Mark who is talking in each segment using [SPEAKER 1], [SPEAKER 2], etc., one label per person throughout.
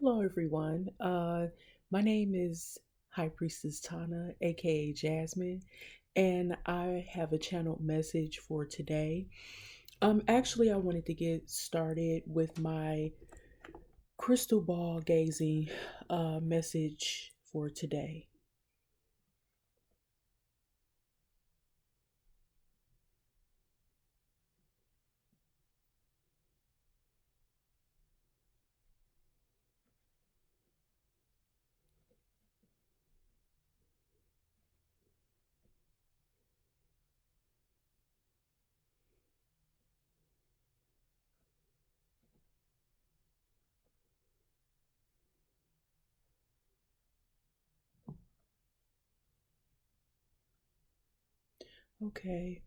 [SPEAKER 1] Hello, everyone. My name is High Priestess Tana, aka Jasmine, and I have a channeled message for today. Actually, I wanted to get started with my crystal ball gazing message for today. Okay,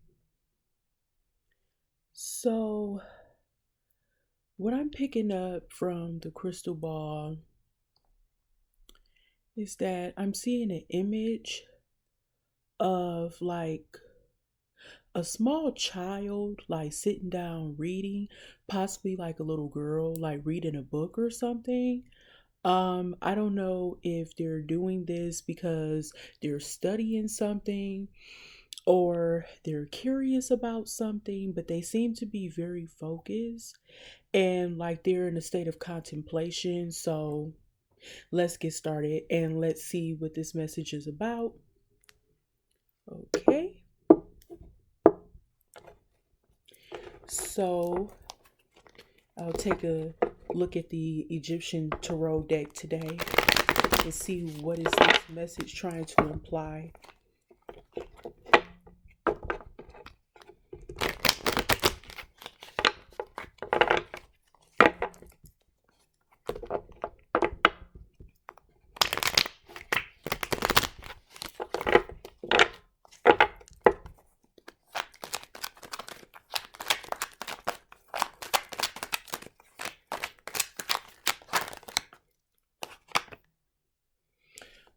[SPEAKER 1] so what I'm picking up from the crystal ball is that I'm seeing an image of like a small child like sitting down reading, possibly like a little girl like reading a book or something. I don't know if they're doing this because they're studying something or they're curious about something, but they seem to be very focused and like they're in a state of contemplation. So let's get started and let's see what this message is about. Okay, so I'll take a look at the Egyptian tarot deck today and see what is this message trying to imply.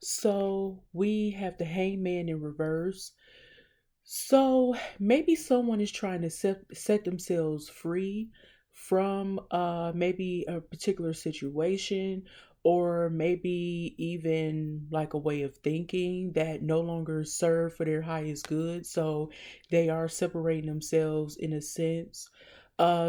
[SPEAKER 1] So we have the hangman in reverse. So maybe someone is trying to set themselves free from maybe a particular situation, or maybe even like a way of thinking that no longer serve for their highest good. So they are separating themselves in a sense.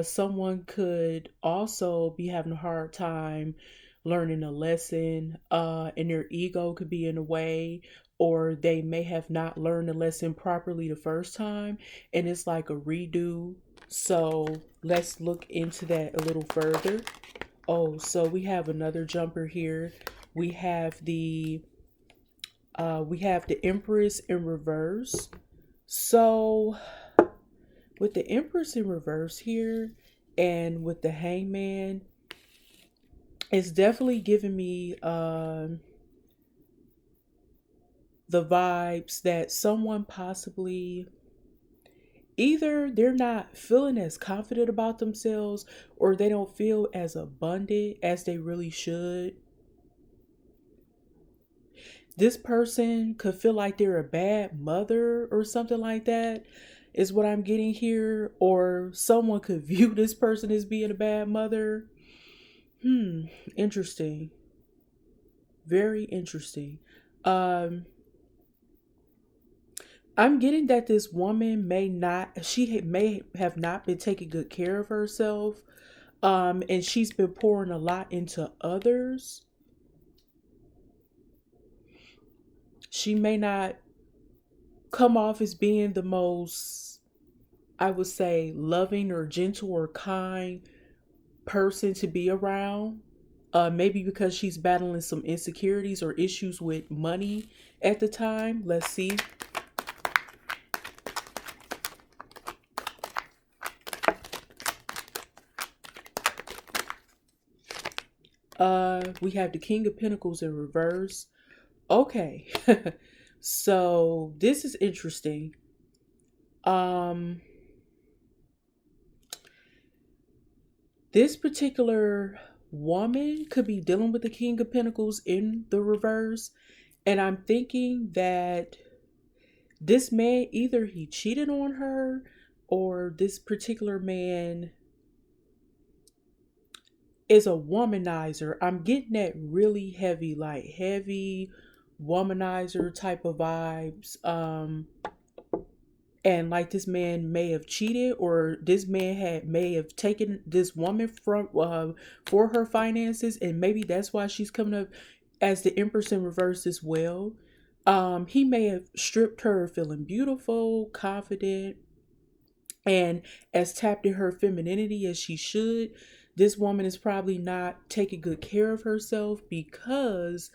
[SPEAKER 1] Someone could also be having a hard time learning a lesson, and their ego could be in the way, or they may have not learned the lesson properly the first time and it's like a redo. So let's look into that a little further. Oh, so we have another jumper here. We have the Empress in reverse. So with the Empress in reverse here and with the Hangman, it's definitely giving me the vibes that someone possibly, either they're not feeling as confident about themselves or they don't feel as abundant as they really should. This person could feel like they're a bad mother or something like that, is what I'm getting here. Or someone could view this person as being a bad mother. Interesting. Very interesting. Um, I'm getting that this woman may have not been taking good care of herself. And she's been pouring a lot into others. She may not come off as being the most, I would say, loving or gentle or kind person to be around. Maybe because she's battling some insecurities or issues with money at the time. Let's see. We have the King of Pentacles in reverse. Okay. So this is interesting. Um this particular woman could be dealing with the King of Pentacles in the reverse, and I'm thinking that this man, either he cheated on her or this particular man is a womanizer. I'm getting that really heavy, like heavy womanizer type of vibes. And like this man may have cheated, or this man had may have taken this woman from for her finances, and maybe that's why she's coming up as the Empress in reverse as well. He may have stripped her feeling beautiful, confident, and as tapped in her femininity as she should. This woman is probably not taking good care of herself because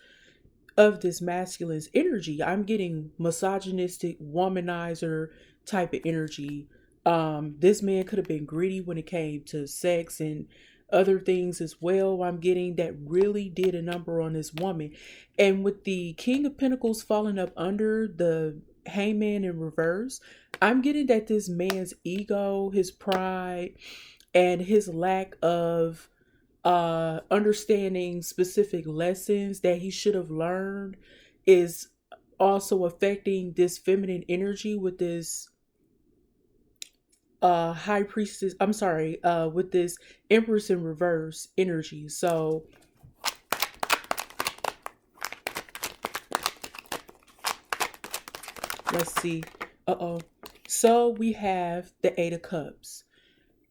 [SPEAKER 1] of this masculine's energy. I'm getting misogynistic, womanizer type of energy. This man could have been greedy when it came to sex and other things as well. I'm getting that really did a number on this woman. And with the King of Pentacles falling up under the Hangman in reverse, I'm getting that this man's ego, his pride, and his lack of understanding specific lessons that he should have learned is also affecting this feminine energy with this high priestess, I'm sorry, with this Empress in reverse energy. So let's see. Uh-oh. So we have the Eight of Cups.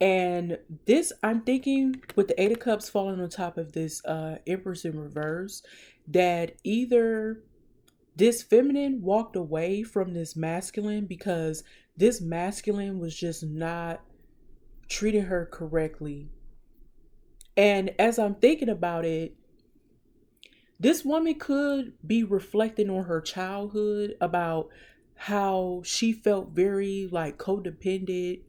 [SPEAKER 1] And this, I'm thinking, with the Eight of Cups falling on top of this Empress in reverse, that either this feminine walked away from this masculine because this masculine was just not treating her correctly. And as I'm thinking about it, this woman could be reflecting on her childhood about how she felt very like codependent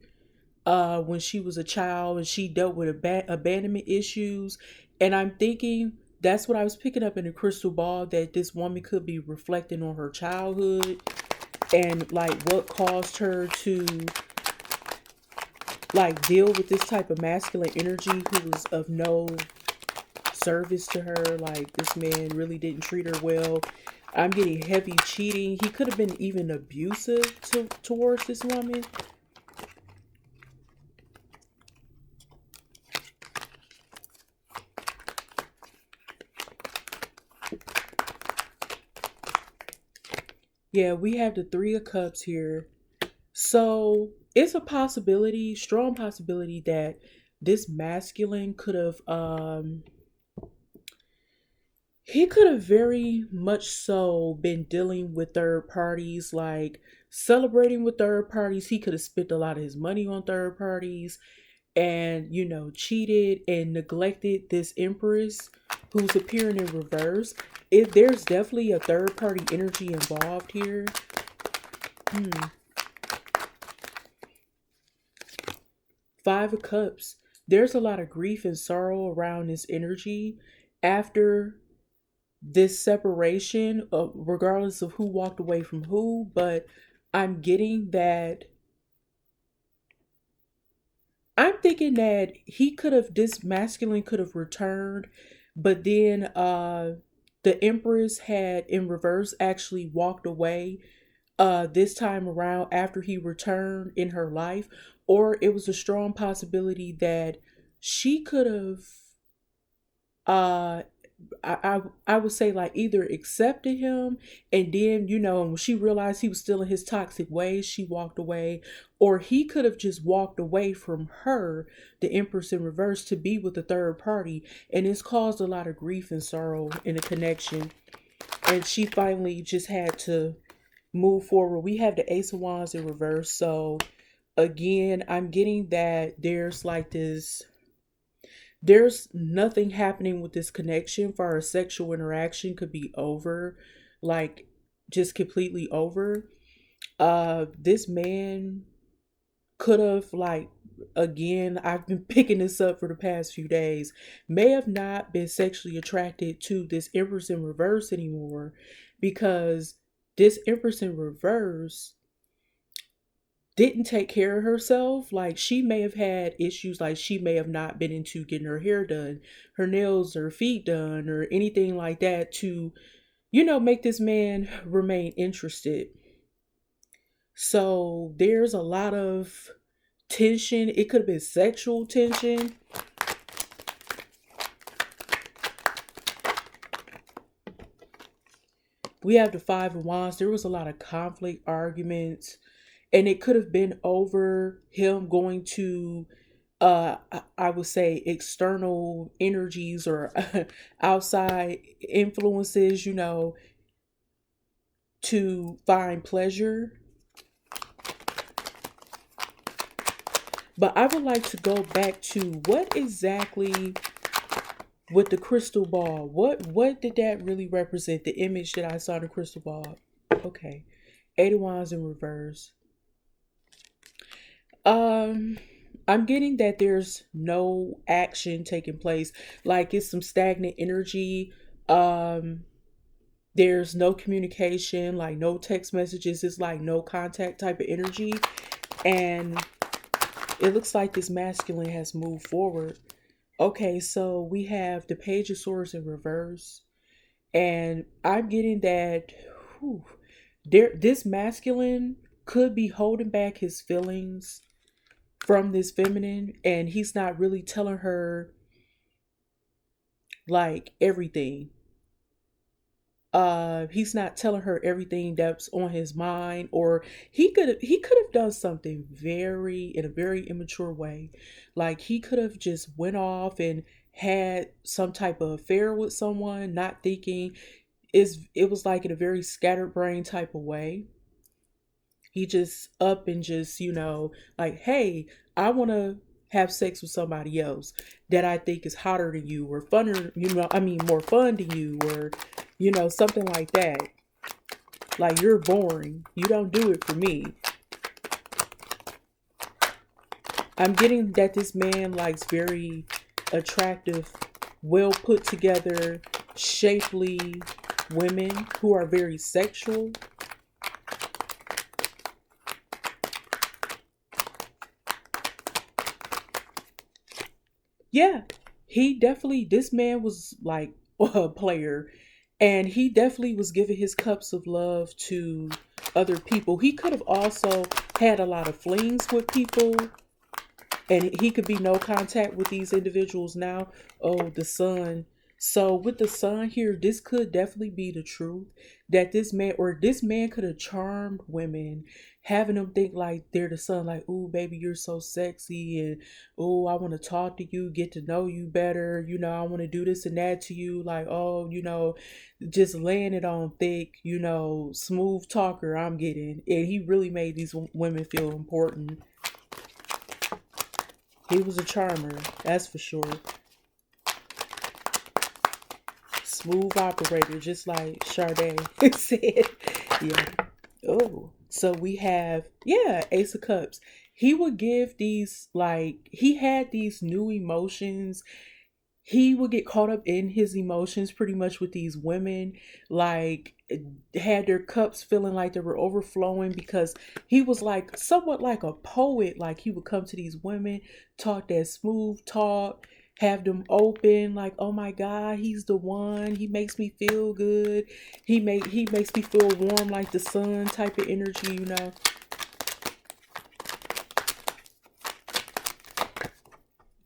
[SPEAKER 1] when she was a child, and she dealt with abandonment issues. And I'm thinking that's what I was picking up in the crystal ball, that this woman could be reflecting on her childhood and like what caused her to like deal with this type of masculine energy who was of no service to her. Like this man really didn't treat her well. I'm getting heavy cheating. He could have been even abusive towards this woman. Yeah, we have the Three of Cups here. So it's a possibility, strong possibility, that this masculine could have he could have very much so been dealing with third parties, like celebrating with third parties. He could have spent a lot of his money on third parties and, you know, cheated and neglected this Empress who's appearing in reverse. There's definitely a third party energy involved here. Hmm. Five of Cups. There's a lot of grief and sorrow around this energy after this separation, regardless of who walked away from who. But I'm getting that, I'm thinking that he could have, this masculine could have returned, but then the Empress had in reverse actually walked away this time around after he returned in her life. Or it was a strong possibility that she could have uh I would say like either accepted him, and then, you know, when she realized he was still in his toxic ways, she walked away. Or he could have just walked away from her, the Empress in reverse, to be with a third party, and it's caused a lot of grief and sorrow in a connection, and she finally just had to move forward. We have the Ace of Wands in reverse. So again, I'm getting that there's nothing happening with this connection. For our sexual interaction could be over, like just completely over. This man could have, like, again, I've been picking this up for the past few days, may have not been sexually attracted to this Empress in reverse anymore, because this Empress in reverse didn't take care of herself. Like she may have had issues, like she may have not been into getting her hair done, her nails or feet done, or anything like that to, you know, make this man remain interested. So there's a lot of tension. It could have been sexual tension. We have the Five of Wands. There was a lot of conflict, arguments, and it could have been over him going to I would say external energies or outside influences, to find pleasure. But I would like to go back to what exactly with the crystal ball. What did that really represent? The image that I saw in the crystal ball. Okay. Eight of Wands in reverse. Um, I'm getting that there's no action taking place. Like it's some stagnant energy. Um, there's no communication, like no text messages. It's like no contact type of energy. And it looks like this masculine has moved forward. Okay, so we have the Page of Swords in reverse. And I'm getting that whew, this masculine could be holding back his feelings from this feminine, and he's not really telling her like everything. He's not telling her everything that's on his mind, or he could have done something very in a very immature way. Like he could have just went off and had some type of affair with someone, not thinking. It was like in a very scattered brain type of way. He just up and just, like, hey, I want to have sex with somebody else that I think is hotter than you or funner, I mean, more fun than you, or, something like that. Like, you're boring. You don't do it for me. I'm getting that this man likes very attractive, well put together, shapely women who are very sexual. Yeah, this man was like a player, and he definitely was giving his cups of love to other people. He could have also had a lot of flings with people, and he could be no contact with these individuals now. Oh, the sun. So with the sun here, this could definitely be the truth that this man could have charmed women, having them think like they're the sun, like, oh baby, you're so sexy, and oh, I want to talk to you, get to know you better, I want to do this and that to you, like, oh, just laying it on thick, smooth talker I'm getting. And he really made these women feel important. He was a charmer, that's for sure. Smooth operator, just like Sade said. Yeah. Oh, so we have, yeah, Ace of Cups. He would give these, like, he had these new emotions. He would get caught up in his emotions pretty much with these women, like, had their cups feeling like they were overflowing because he was like somewhat like a poet. Like he would come to these women, talk that smooth talk, have them open, like, oh my god, he's the one, he makes me feel good, he makes me feel warm like the sun type of energy.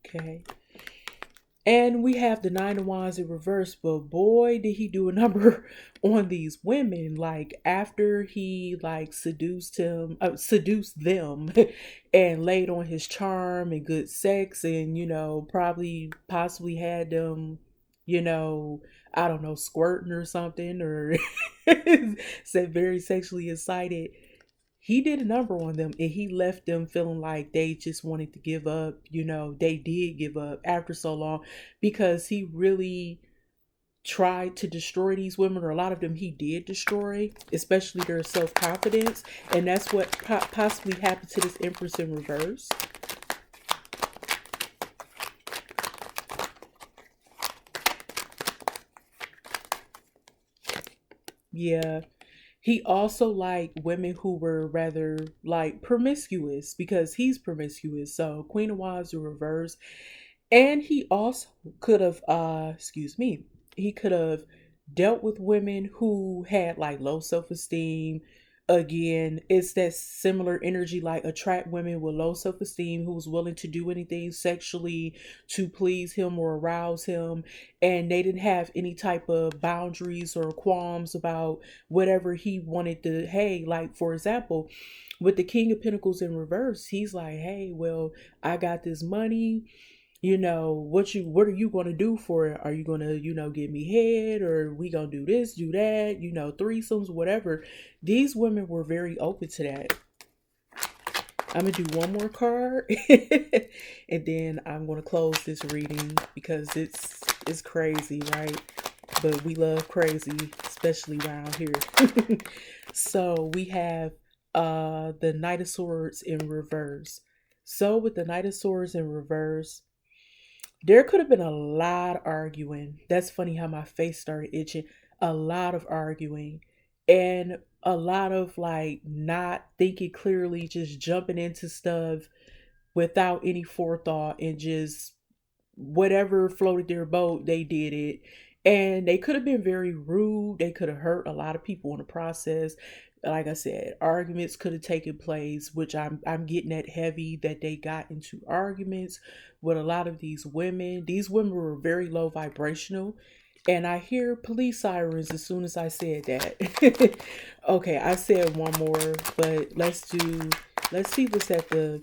[SPEAKER 1] Okay. And we have the Nine of Wands in reverse, but boy, did he do a number on these women. Like after he like seduced them, and laid on his charm and good sex, and probably possibly had them, I don't know, squirting or something, or said very sexually excited. He did a number on them, and he left them feeling like they just wanted to give up. They did give up after so long because he really tried to destroy these women, or a lot of them he did destroy, especially their self-confidence. And that's what possibly happened to this Empress in reverse. Yeah. He also liked women who were rather like promiscuous because he's promiscuous. So Queen of Wands in reverse. And he also could have excuse me, he could have dealt with women who had like low self-esteem, again, it's that similar energy, like attract women with low self-esteem who's willing to do anything sexually to please him or arouse him, and they didn't have any type of boundaries or qualms about whatever he wanted to. Hey, like for example, with the King of Pentacles in reverse, he's like, hey, well, I got this money, what are you going to do for it? Are you going to, give me head, or we going to do this, do that, threesomes, whatever. These women were very open to that. I'm going to do one more card and then I'm going to close this reading because it's crazy, right? But we love crazy, especially around here. So we have the Knight of Swords in reverse. So with the Knight of Swords in reverse, there could have been a lot of arguing. That's funny how my face started itching. A lot of arguing and a lot of like not thinking clearly, just jumping into stuff without any forethought and just whatever floated their boat, they did it. And they could have been very rude. They could have hurt a lot of people in the process. Like I said, arguments could have taken place, which I'm getting at heavy that they got into arguments with a lot of these women. These women were very low vibrational. And I hear police sirens as soon as I said that. Okay, I said one more, but let's see what's at the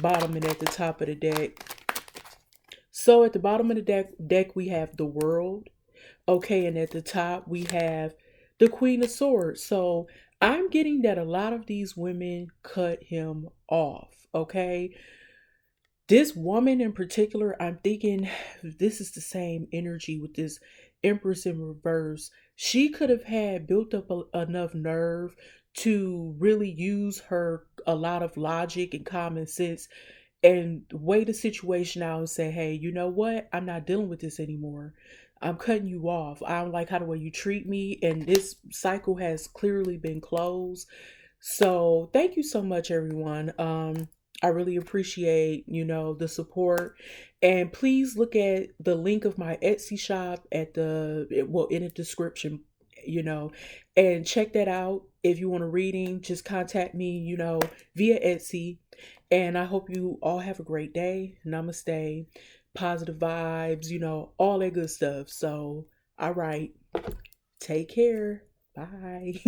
[SPEAKER 1] bottom and at the top of the deck. So at the bottom of the deck we have the World. Okay, and at the top we have the Queen of Swords. So I'm getting that a lot of these women cut him off. Okay. This woman in particular, I'm thinking this is the same energy with this Empress in reverse. She could have had built up enough nerve to really use her a lot of logic and common sense and weigh the situation out and say, hey, you know what? I'm not dealing with this anymore. I'm cutting you off. I don't like how the way you treat me. And this cycle has clearly been closed. So thank you so much, everyone. I really appreciate, the support. And please look at the link of my Etsy shop in the description, you know, and check that out. If you want a reading, just contact me, via Etsy. And I hope you all have a great day. Namaste. Positive vibes, all that good stuff. So, all right. Take care. Bye.